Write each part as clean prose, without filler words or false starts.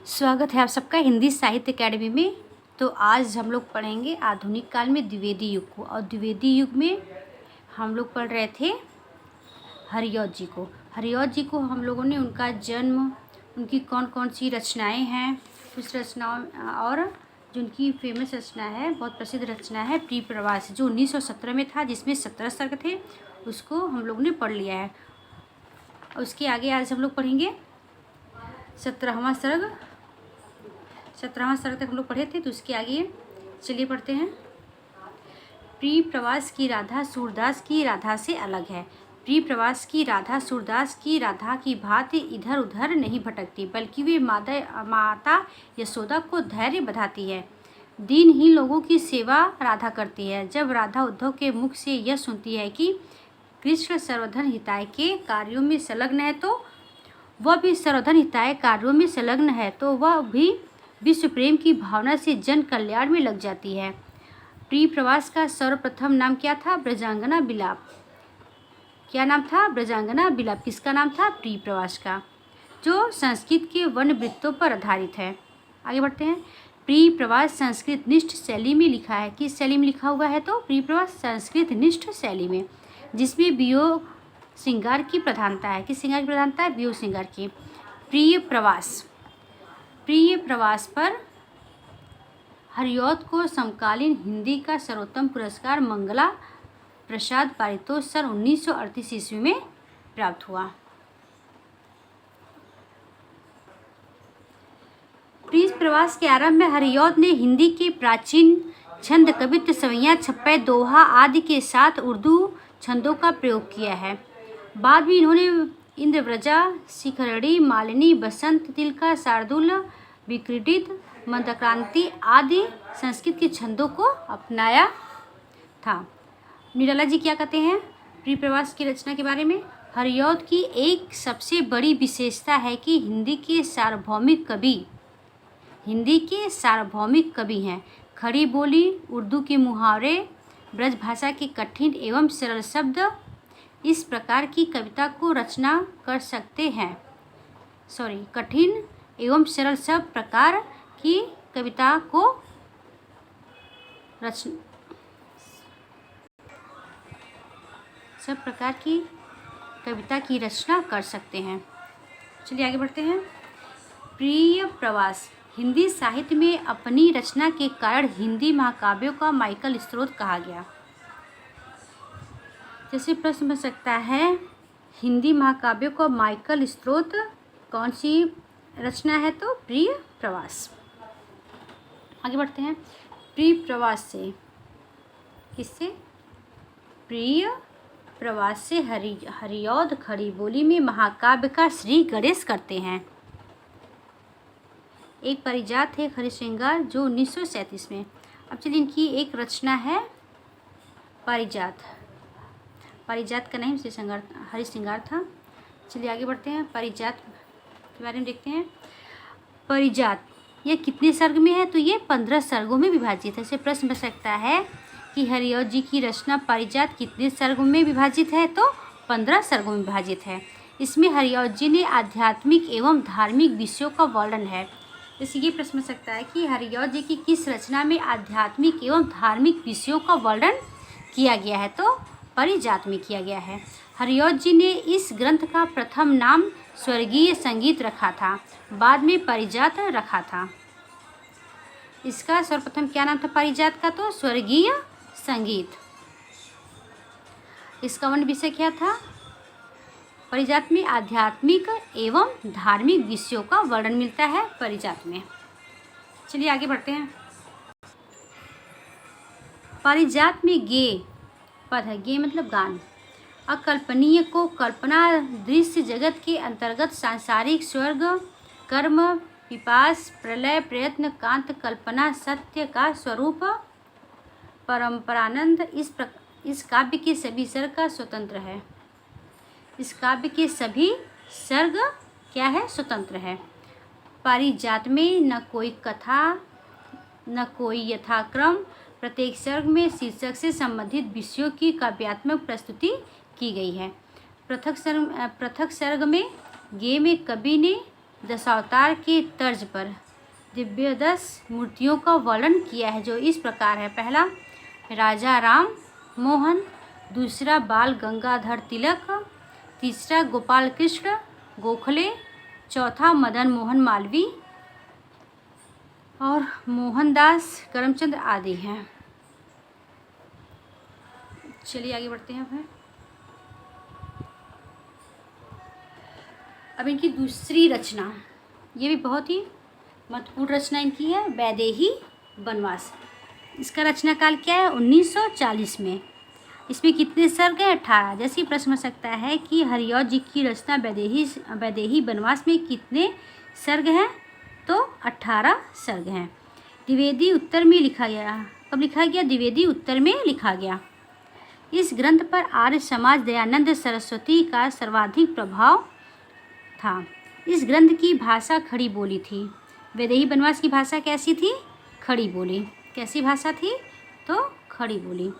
स्वागत है आप सबका हिंदी साहित्य अकेडमी में। तो आज हम लोग पढ़ेंगे आधुनिक काल में द्विवेदी युग को। और द्विवेदी युग में हम लोग पढ़ रहे थे हरिऔध जी को। हरिऔध जी को हम लोगों ने उनका जन्म, उनकी कौन कौन सी रचनाएं हैं, कुछ रचनाओं और जो उनकी फेमस रचना है, बहुत प्रसिद्ध रचना है प्रिय प्रवास, जो 1917 में था, जिसमें 17 सर्ग थे, उसको हम लोग ने पढ़ लिया है। उसके आगे आज हम लोग पढ़ेंगे 17वां सर्ग। 17वां सर्ग तक हम लोग पढ़े थे, तो उसके आगे चलिए पढ़ते हैं। प्रिय प्रवास की राधा सूरदास की राधा से अलग है। प्रिय प्रवास की राधा सूरदास की राधा की भांति इधर उधर नहीं भटकती, बल्कि वे माता यशोदा को धैर्य बधाती है। दीनहीन लोगों की सेवा राधा करती है। जब राधा उद्धव के मुख से यह सुनती है कि कृष्ण सर्वधन हिताय के कार्यों में संलग्न है, तो वह भी सर्वधन हिताय कार्यों में संलग्न है, तो वह भी विश्व प्रेम की भावना से जन कल्याण में लग जाती है। प्रिय प्रवास का सर्वप्रथम नाम क्या था? ब्रजांगना बिलाप। क्या नाम था? ब्रजांगना बिलाप। किसका नाम था? प्रिय प्रवास का, जो संस्कृत के वर्ण वृत्तों पर आधारित है। आगे बढ़ते हैं। प्रिय प्रवास संस्कृत निष्ठ शैली में लिखा है। किस शैली में लिखा हुआ है? तो प्रिय प्रवास संस्कृत निष्ठ शैली में, जिसमें वियोग श्रृंगार की प्रधानता है। किस श्रृंगार की प्रधानता है? वियोग श्रृंगार की। प्रिय प्रवास पर हरिऔध को समकालीन हिंदी का सर्वोत्तम पुरस्कार मंगला प्रसाद पारितोष सन 1938 ईस्वी में प्राप्त हुआ। प्रिय प्रवास के आरंभ में हरिऔध ने हिंदी के प्राचीन छंद, कवित्व, सवैयाँ, छप्पे, दोहा आदि के साथ उर्दू छंदों का प्रयोग किया है। बाद में इन्होंने इंद्रव्रजा, शिखरणी, मालिनी, बसंत, तिलका, शार्दुल, विक्रीडित, मंदक्रांति आदि संस्कृत के छंदों को अपनाया था। निराला जी क्या कहते हैं प्रिय प्रवास की रचना के बारे में? हरिऔध की एक सबसे बड़ी विशेषता है कि हिंदी के सार्वभौमिक कवि हैं। खड़ी बोली, उर्दू के मुहावरे, ब्रज भाषा के कठिन एवं सरल शब्द इस प्रकार की कविता को रचना कर सकते हैं। कठिन एवं सरल सब प्रकार की कविता को रचना कर सकते हैं। चलिए आगे बढ़ते हैं। प्रिय प्रवास हिंदी साहित्य में अपनी रचना के कारण हिंदी महाकाव्यों का माइकल स्रोत कहा गया। जैसे प्रश्न बन सकता है, हिंदी महाकाव्यों का माइकल स्रोत कौन सी रचना है? तो प्रिय प्रवास। आगे बढ़ते हैं। प्रिय प्रवास से किससे? प्रिय प्रवास से हरिऔध खड़ी बोली में महाकाव्य का श्री गणेश करते हैं। एक परिजात है हरिश्रृंगार, जो 1937 में। अब चलिए इनकी एक रचना है पारिजात। पारिजात का नाम हरिश्रृंगार था। चलिए आगे बढ़ते हैं। पारिजात के बारे में देखते हैं। पारिजात यह कितने सर्ग में है? तो ये 15 सर्गों में विभाजित है। ऐसे प्रश्न बन सकता है कि हरिऔध जी की रचना पारिजात कितने सर्गों में विभाजित है? तो 15 सर्गों में विभाजित है। इसमें हरिऔध जी ने आध्यात्मिक एवं धार्मिक विषयों का वर्णन है। जैसे ये प्रश्न बन सकता है कि हरिऔध जी की किस रचना में आध्यात्मिक एवं धार्मिक विषयों का वर्णन किया गया है? तो पारिजात में किया गया है। हरिऔध जी ने इस ग्रंथ का प्रथम नाम स्वर्गीय संगीत रखा था, बाद में पारिजात रखा था। इसका सर्वप्रथम क्या नाम था पारिजात का? तो स्वर्गीय संगीत। इसका वर्ण विषय क्या था? पारिजात में आध्यात्मिक एवं धार्मिक विषयों का वर्णन मिलता है पारिजात में। चलिए आगे बढ़ते हैं। पारिजात में गे पद है। गे मतलब गान। अकल्पनीय को कल्पना, दृश्य जगत के अंतर्गत सांसारिक स्वर्ग, कर्म, पिपास, प्रलय, प्रयत्न, कांत, कल्पना, सत्य का स्वरूप, परंपरानंद इस काव्य के सभी सर्ग का स्वतंत्र है। इस काव्य के सभी सर्ग क्या है? स्वतंत्र है। पारिजात में न कोई कथा, न कोई यथाक्रम, प्रत्येक सर्ग में शीर्षक से संबंधित विषयों की काव्यात्मक प्रस्तुति की गई है। पृथक सर्ग में गे में कवि ने दशावतार के तर्ज पर दिव्य 10 मूर्तियों का वर्णन किया है, जो इस प्रकार है। पहला राजा राम मोहन, दूसरा बाल गंगाधर तिलक, तीसरा गोपाल कृष्ण गोखले, चौथा मदन मोहन मालवीय और मोहनदास करमचंद आदि हैं। चलिए आगे बढ़ते हैं। अब इनकी दूसरी रचना, ये भी बहुत ही महत्वपूर्ण रचना इनकी है, वैदेही वनवास। इसका रचना काल क्या है? 1940 में। इसमें कितने सर्ग हैं? 18। जैसे प्रश्न हो सकता है कि हरिऔध जी की रचना वैदेही वनवास में कितने सर्ग हैं? तो 18 सर्ग हैं। द्विवेदी उत्तर में लिखा गया। कब लिखा गया? द्विवेदी उत्तर में लिखा गया। इस ग्रंथ पर आर्य समाज दयानंद सरस्वती का सर्वाधिक प्रभाव था। इस ग्रंथ की भाषा खड़ी बोली थी। वैदेही वनवास की भाषा कैसी थी? खड़ी बोली। कैसी भाषा थी? तो खड़ी बोली।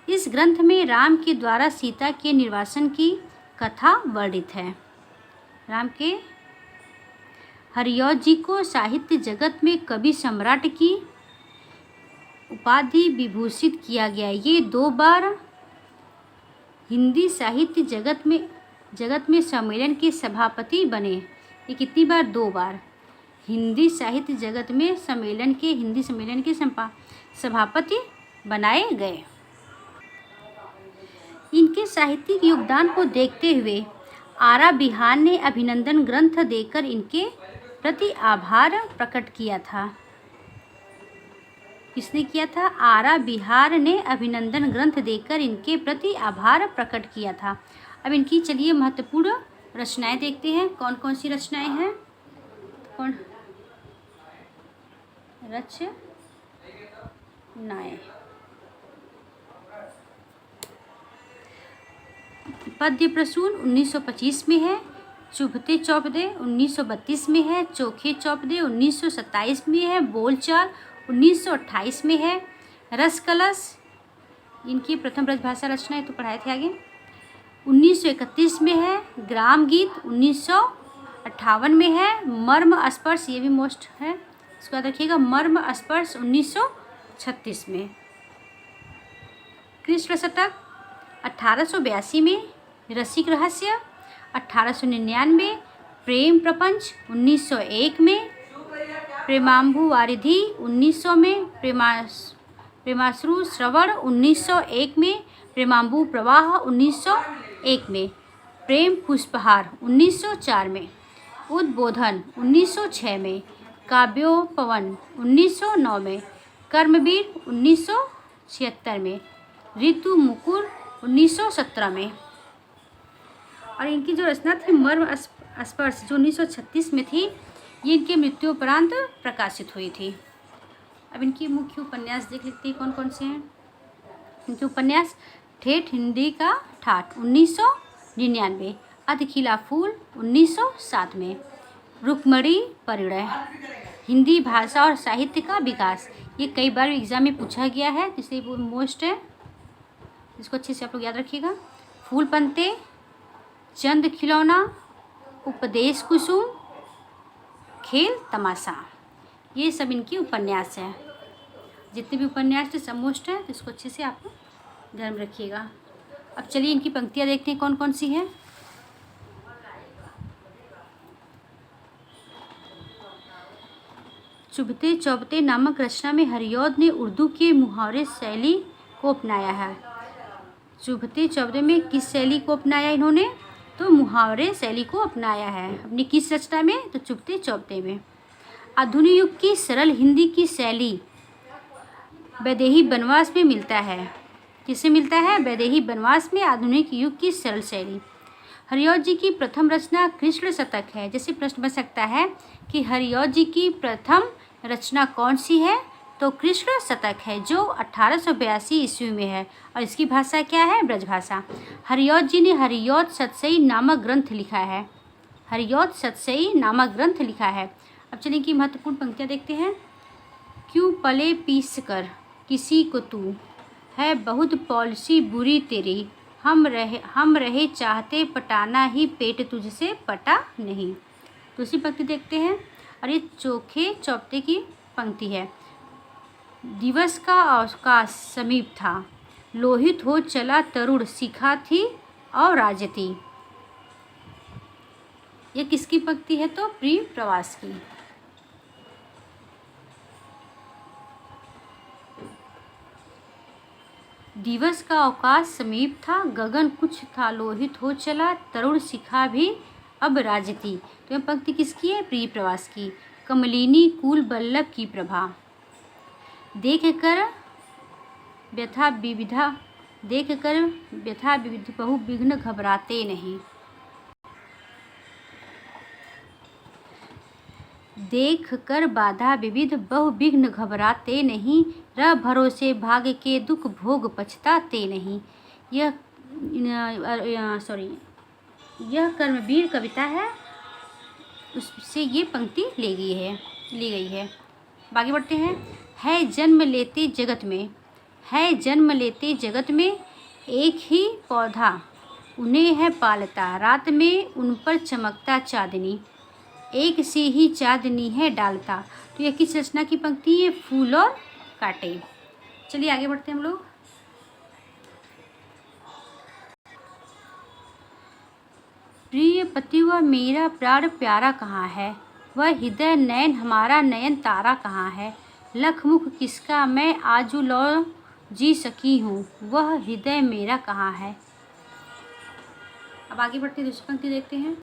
इस ग्रंथ में राम के द्वारा सीता के निर्वासन की कथा वर्णित है। राम के हरिऔध जी को साहित्य जगत में कवि सम्राट की उपाधि विभूषित किया गया। ये 2 बार हिंदी साहित्य जगत में सम्मेलन के सभापति बने। ये कितनी बार? 2 बार हिंदी साहित्य जगत में हिंदी सम्मेलन के सभापति बनाए गए। इनके साहित्यिक योगदान को देखते हुए आरा बिहार ने अभिनंदन ग्रंथ देकर इनके प्रति आभार प्रकट किया था। किसने किया था? आरा बिहार ने अभिनंदन ग्रंथ देकर इनके प्रति आभार प्रकट किया था। अब इनकी चलिए महत्वपूर्ण रचनाएं देखते हैं। कौन कौन सी रचनाएं हैं? रचनाएं। पद्य प्रसून 1925 में है। चुभते चौपदे 1932 में है। चोखे चौपदे 1927 में है। बोलचाल 1928 में है। रस कलश इनकी प्रथम ब्रजभाषा रचना है, तो पढ़ाए थे आगे। 1931 में है। ग्राम गीत 1958 में है। मर्म स्पर्श, ये भी मोस्ट है, इसको याद रखिएगा। मर्म स्पर्श 1936 में। कृष्ण शतक 1882 में। रसिक रहस्य 1899। प्रेम प्रपंच 1901 में। प्रेमांबु वारिधि 1900 में। प्रेमाश्रु श्रवण 1901 में। प्रेमांबु प्रवाह 1901 में। प्रेम पुष्पहार 1904 में। उद्बोधन 1906 में। काव्योपवन 1909 में। कर्मवीर 1976 में। ऋतु मुकुर 1917 में। और इनकी जो रचना थी मर्म स्पर्श, जो 1936 में थी, ये इनके मृत्यु उपरांत प्रकाशित हुई थी। अब इनकी मुख्य उपन्यास देख लेते हैं कौन कौन से हैं। इनके उपन्यास: ठेठ हिंदी का ठाठ 1999। अधखिला फूल 1907 में। रुक्मणी परिणय, हिंदी भाषा और साहित्य का विकास, ये कई बार एग्जाम में पूछा गया है, इसलिए वो मोस्ट है, इसको अच्छे से आप लोग याद रखिएगा। फूल पंते, चंद खिलौना, उपदेश कुसुम, खेल तमाशा, ये सब इनकी उपन्यास है। जितने भी उपन्यास थे सब मोस्ट है, तो इसको अच्छे से आप ध्यान में रखिएगा। अब चलिए इनकी पंक्तियाँ देखते हैं कौन कौन सी हैं। चुभते चौबते नामक रचना में हरिऔध ने उर्दू के मुहावरे शैली को अपनाया है। चुभते चौबते में किस शैली को अपनाया इन्होंने? तो मुहावरे शैली को अपनाया है अपनी किस रचना में? तो चुभते चौबते में। आधुनिक युग की सरल हिंदी की शैली वैदेही वनवास में मिलता है। किससे मिलता है? वैदेही वनवास में आधुनिक युग की सरल शैली। हरिऔध जी की प्रथम रचना कृष्ण शतक है। जैसे प्रश्न बन सकता है कि हरिऔध जी की प्रथम रचना कौन सी है? तो कृष्ण शतक है, जो 1882 ईस्वी में है, और इसकी भाषा क्या है? ब्रजभाषा। हरिऔध जी ने हरिऔध सतसई नामक ग्रंथ लिखा है। हरिऔध सतसई नामक ग्रंथ लिखा है। अब चलिए कि महत्वपूर्ण पंक्तियाँ देखते हैं। क्यों पले पीस कर किसी को तू, है बहुत पॉलिसी बुरी तेरी, हम रहे चाहते पटाना ही पेट तुझसे पटा नहीं। दूसरी पंक्ति देखते हैं, और ये चौथे चौथे की पंक्ति है। दिवस का अवकाश समीप था, लोहित हो चला तरुण, शिखा थी और राजती। ये किसकी पंक्ति है? तो प्रिय प्रवास की। दिवस का अवकाश समीप था, गगन कुछ था लोहित हो चला, तरुण शिखा भी अब राजती। तो यह पंक्ति किसकी है? प्रिय प्रवास की। कमलिनी कुल बल्लभ की प्रभा, देख कर व्यथा विविध बहु विघ्न घबराते नहीं। देख कर बाधा विविध बहु विघ्न घबराते नहीं, रह भरोसे भाग्य के दुख भोग पछताते नहीं। यह कर्मवीर कविता है, उससे ये पंक्ति ली गई है। आगे बढ़ते हैं। है जन्म लेते जगत में एक ही पौधा, उन्हें है पालता, रात में उन पर चमकता चांदनी, एक सी ही चांदनी है डालता। तो यह किस रचना की पंक्ति है? फूल और कांटे। चलिए आगे बढ़ते हैं हम लोग। प्रिय पति वह मेरा प्राण प्यारा कहाँ है, वह हृदय नयन हमारा नयन तारा कहाँ है, लख मुख किसका मैं आजू लौ जी सकी हूँ, वह हृदय मेरा कहाँ है। अब आगे बढ़ते हैं, दूसरी पंक्ति देखते हैं।